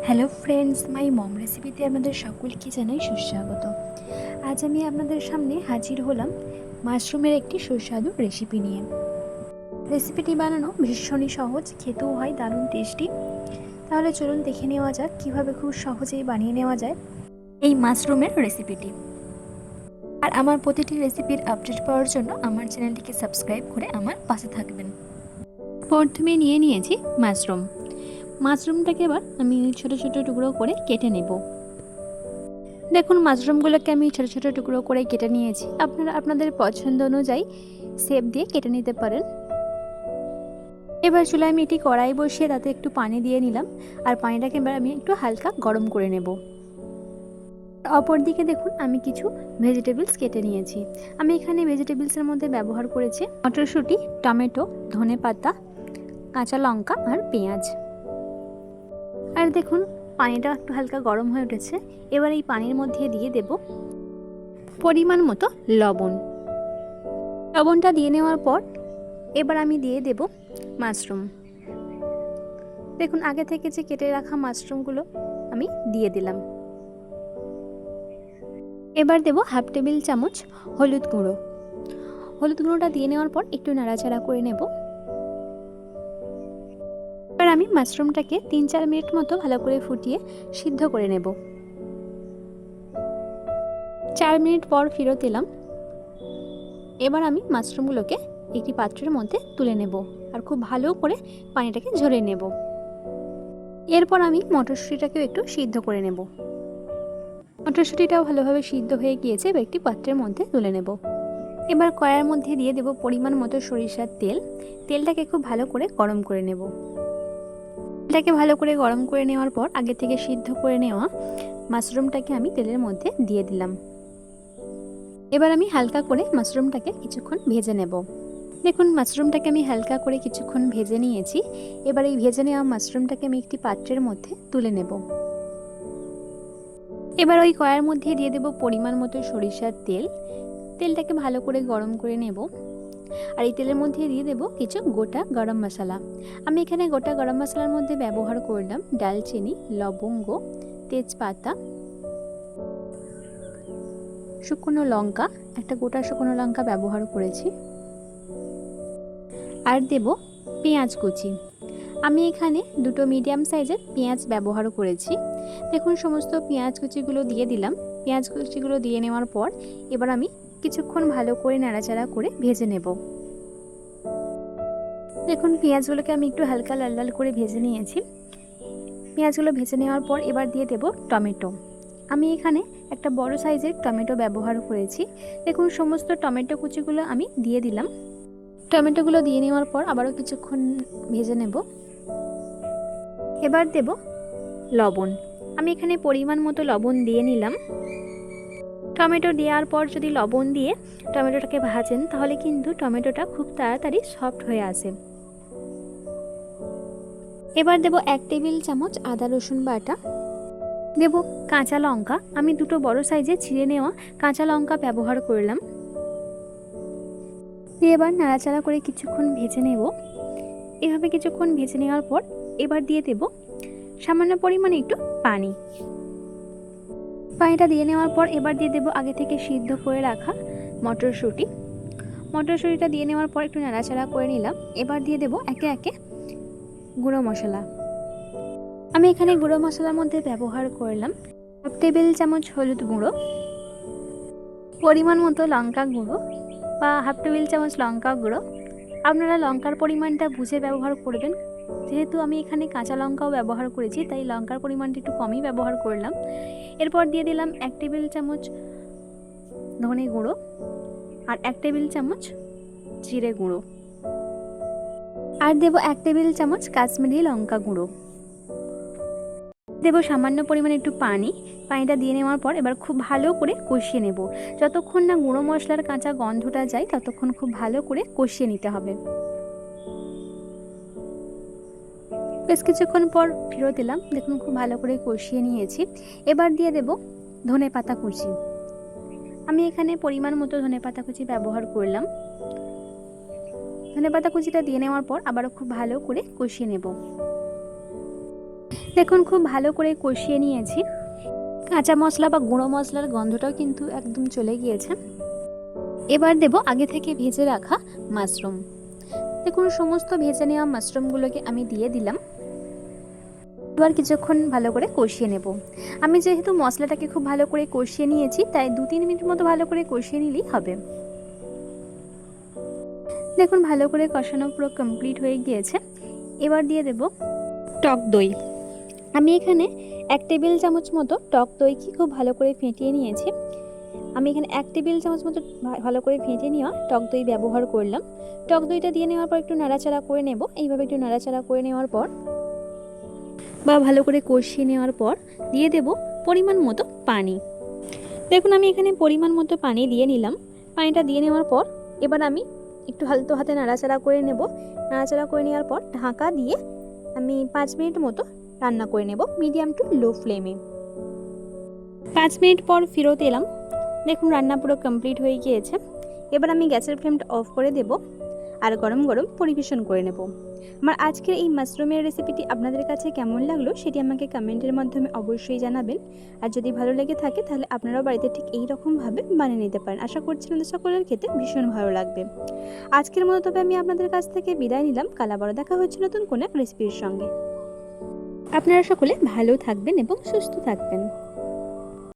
Hello friends, মাই মম রেসিপিতে আপনাদের সকলকে জানাই সুস্বাগত। আজ আমি আপনাদের সামনে হাজির হলাম মাশরুমের একটি সুস্বাদু রেসিপি নিয়ে। রেসিপিটি বানানো ভীষণই সহজ, খেতেও হয় দারুণ টেস্টি। তাহলে চলুন দেখে নেওয়া যাক কীভাবে খুব সহজেই বানিয়ে নেওয়া যায় এই মাশরুমের রেসিপিটি। আর আমার প্রতিটি রেসিপির আপডেট পাওয়ার জন্য আমার চ্যানেলটিকে সাবস্ক্রাইব করে আমার পাশে থাকবেন। প্রথমে নিয়ে নিয়েছি মাশরুমটাকে এবার আমি ছোট ছোট টুকরো করে কেটে নেব। দেখুন, মাশরুমগুলোকে আমি ছোট ছোট টুকরো করে কেটে নিয়েছি। আপনারা আপনাদের পছন্দ অনুযায়ী শেপ দিয়ে কেটে নিতে পারেন। এবার চুলায় আমি এটি কড়াই বসিয়ে তাতে একটু পানি দিয়ে নিলাম, আর পানিটাকে এবার আমি একটু হালকা গরম করে নেব। অপর দিকে দেখুন, আমি কিছু ভেজিটেবলস কেটে নিয়েছি। আমি এখানে ভেজিটেবলসের মধ্যে ব্যবহার করেছি মটরশুঁটি, টমেটো, ধনেপাতা, কাঁচা লঙ্কা আর পেঁয়াজ। আর দেখুন, পানিটা একটু হালকা গরম হয়ে উঠেছে। এবার এই পানির মধ্যে দিয়ে দেব পরিমাণ মতো লবণ। লবণটা দিয়ে নেওয়ার পর এবার আমি দিয়ে দেব মাশরুম। দেখুন, আগে থেকে যে কেটে রাখা মাশরুমগুলো আমি দিয়ে দিলাম। এবার দেব হাফ টেবিল চামচ হলুদ গুঁড়ো। হলুদ গুঁড়োটা দিয়ে নেওয়ার পর একটু নাড়াচাড়া করে নেব। এবার আমি মাশরুমটাকে 3-4 মিনিট মতো ভালো করে ফুটিয়ে সিদ্ধ করে নেব। 4 মিনিট পর ফেরত এলাম। এবার আমি মাশরুমগুলোকে একটি পাত্রের মধ্যে তুলে নেব আর খুব ভালো করে পানিটাকে ঝরিয়ে নেব। এরপর আমি মটরশুঁটিটাকেও একটু সিদ্ধ করে নেব। মটরশুঁটিটাও ভালোভাবে সিদ্ধ হয়ে গিয়েছে, এবার একটি পাত্রের মধ্যে তুলে নেব। এবার কড়াইয়ের মধ্যে দিয়ে দেব পরিমাণ মতো সরিষার তেল। তেলটাকে খুব ভালো করে গরম করে নেব। তেলটাকে ভালো করে গরম করে নেওয়ার পর আগে থেকে সিদ্ধ করে নেওয়া মাশরুমটাকে আমি তেলের মধ্যে দিয়ে দিলাম। এবার আমি হালকা করে মাশরুমটাকে কিছুক্ষণ ভেজে নেব। দেখুন, মাশরুমটাকে আমি হালকা করে কিছুক্ষণ ভেজে নিয়েছি। এবার এই ভেজে নেওয়া মাশরুমটাকে আমি একটি পাত্রের মধ্যে তুলে নেব। এবার ওই কড়াইয়ের মধ্যে দিয়ে দেব পরিমাণ মতো সরিষার তেল। তেলটাকে ভালো করে গরম করে নেব। আর এই তেলের মধ্যে দিয়ে দেব কিছু গোটা গরম মশলা। আমি এখানে গোটা গরম মশলার মধ্যে ব্যবহার করলাম ডালচিনি, লবঙ্গ, তেজপাতা, শুকনো লঙ্কা, একটা গোটা শুকনো লঙ্কা ব্যবহার করেছি, আর দেব পেঁয়াজ কুচি। আমি এখানে দুটো মিডিয়াম সাইজের পেঁয়াজ ব্যবহার করেছি। দেখুন, সমস্ত পেঁয়াজ কুচিগুলো দিয়ে দিলাম। পেঁয়াজ কুচিগুলো দিয়ে নেওয়ার পর এবার আমি কিছুক্ষণ ভালো করে নাড়াচাড়া করে ভেজে নেব। দেখুন, পেঁয়াজগুলোকে আমি একটু হালকা লাল লাল করে ভেজে নিয়েছি। পেঁয়াজগুলো ভেজে নেওয়ার পর এবার দিয়ে দেব টমেটো। আমি এখানে একটা বড় সাইজের টমেটো ব্যবহার করেছি। দেখুন, সমস্ত টমেটো কুচিগুলো আমি দিয়ে দিলাম। টমেটোগুলো দিয়ে নেওয়ার পর আবারও কিছুক্ষণ ভেজে নেব। এবার দেব লবণ। আমি এখানে পরিমাণ মতো লবণ দিয়ে নিলাম। টমেটো দেওয়ার পর যদি লবণ দিয়ে টমেটোটাকে ভাজেন তাহলে কিন্তু টমেটোটা খুব তাড়াতাড়ি সফট হয়ে আসে। এবার দেব 1 টেবিল চামচ আদা রসুন বাটা। দেব কাঁচা লঙ্কা। আমি দুটো বড় সাইজে ছিঁড়ে নেওয়া কাঁচা লঙ্কা ব্যবহার করলাম। দিয়ে এবার নাড়াচাড়া করে কিছুক্ষণ ভেজে নেব। এভাবে কিছুক্ষণ ভেজে নেওয়ার পর এবার দিয়ে দেব সামান্য পরিমাণে একটু পানি। পানিটা দিয়ে নেওয়ার পর এবার দিয়ে দেব আগে থেকে সিদ্ধ করে রাখা মটরশুঁটি। মটরশুঁটিটা দিয়ে নেওয়ার পর একটু নাড়াচাড়া করে নিলাম। এবার দিয়ে দেব একে একে গুঁড়ো মশলা। আমি এখানে গুঁড়ো মশলার মধ্যে ব্যবহার করলাম 1 টেবিল চামচ হলুদ গুঁড়ো, পরিমাণ মতো লঙ্কা গুঁড়ো বা 1/2 টেবিল চামচ লঙ্কা গুঁড়ো। আপনারা লঙ্কার পরিমাণটা বুঝে ব্যবহার করবেন। যেহেতু আমি এখানে কাঁচা লঙ্কাও ব্যবহার করেছি তাই লঙ্কার পরিমাণটা একটু কমই ব্যবহার করলাম। এরপর দিয়ে দিলাম 1 টেবিল চামচ ধনে গুঁড়ো আর 1 টেবিল চামচ জিরে গুঁড়ো, আর দেব 1 টেবিল চামচ কাশ্মীরি লঙ্কা গুঁড়ো। দেব সামান্য পরিমাণে একটু পানি। পানিটা দিয়ে নেওয়ার পর এবার খুব ভালো করে কষিয়ে নেব। যতক্ষণ না গুঁড়ো মশলার কাঁচা গন্ধটা যায় ততক্ষণ খুব ভালো করে কষিয়ে নিতে হবে। বেশ কিছুক্ষণ পর ফেরত এলাম। দেখুন, খুব ভালো করে কষিয়ে নিয়েছি। এবার দিয়ে দেব ধনেপাতা কুচি। আমি এখানে পরিমাণ মতো ধনেপাতা কুচি ব্যবহার করলাম। ধনেপাতা কুচিটা দিয়ে নেওয়ার পর আবারও খুব ভালো করে কষিয়ে নেব। দেখুন খুব ভালো করে কষিয়ে নিয়েছি। কাঁচা মশলা বা গুঁড়ো মশলার গন্ধটাও কিন্তু একদম চলে গিয়েছে। এবার দেব আগে থেকে ভেজে রাখা মাশরুম। দেখুন সমস্ত ভেজে নেওয়া মাশরুমগুলোকে আমি দিয়ে দিলাম। এবার কিছুক্ষণ ভালো করে কষিয়ে নেব। আমি যেহেতু মশলাটাকে খুব ভালো করে কষিয়ে নিয়েছি, তাই 2-3 মিনিট মতো ভালো করে কষিয়ে নিলেই হবে। দেখুন ভালো করে কষানো পুরো কমপ্লিট হয়ে গিয়েছে। এবার দিয়ে দেব টক দই। আমি এখানে 1 টেবিল চামচ মতো টক দইকে খুব ভালো করে ফেটিয়ে নিয়েছি। আমি এখানে 1 টেবিল চামচ মতো ভালো করে ফেটিয়ে নেওয়া টক দই ব্যবহার করলাম। টক দইটা দিয়ে নেওয়ার পর একটু নাড়াচাড়া করে নেব। এইভাবে একটু নাড়াচাড়া করে নেওয়ার পর বা ভালো করে কষিয়ে নেওয়ার পর দিয়ে দেব পরিমাণ মতো পানি। দেখুন আমি এখানে পরিমাণ মতো পানি দিয়ে নিলাম। পানিটা দিয়ে নেওয়ার পর এবার আমি একটু হালকা হাতে নাড়াচাড়া করে নেব। নাড়াচাড়া করে নেওয়ার পর ঢাকা দিয়ে আমি 5 মিনিট মতো রান্না করে নেব মিডিয়াম টু লো ফ্লেমে। 5 মিনিট পর ফেরত এলাম। দেখুন রান্না পুরো কমপ্লিট হয়ে গিয়েছে। এবার আমি গ্যাসের ফ্লেমটা অফ করে দেব আর গরম গরম পরিবেশন করে নেব। আমার আজকের এই মাশরুমের রেসিপিটি আপনাদের কাছে কেমন লাগলো সেটি আমাকে কমেন্টের মাধ্যমে অবশ্যই জানাবেন। আর যদি ভালো লেগে থাকে তাহলে আপনারাও বাড়িতে ঠিক এই রকমভাবে বানিয়ে নিতে পারেন। আশা করছি আপনাদের সকলের খেতে ভীষণ ভালো লাগবে। আজকের মতো তবে আমি আপনাদের কাছ থেকে বিদায় নিলাম। কাল আবারও দেখা হচ্ছে নতুন কোনো এক রেসিপির সঙ্গে। আপনারা সকলে ভালো থাকবেন এবং সুস্থ থাকবেন।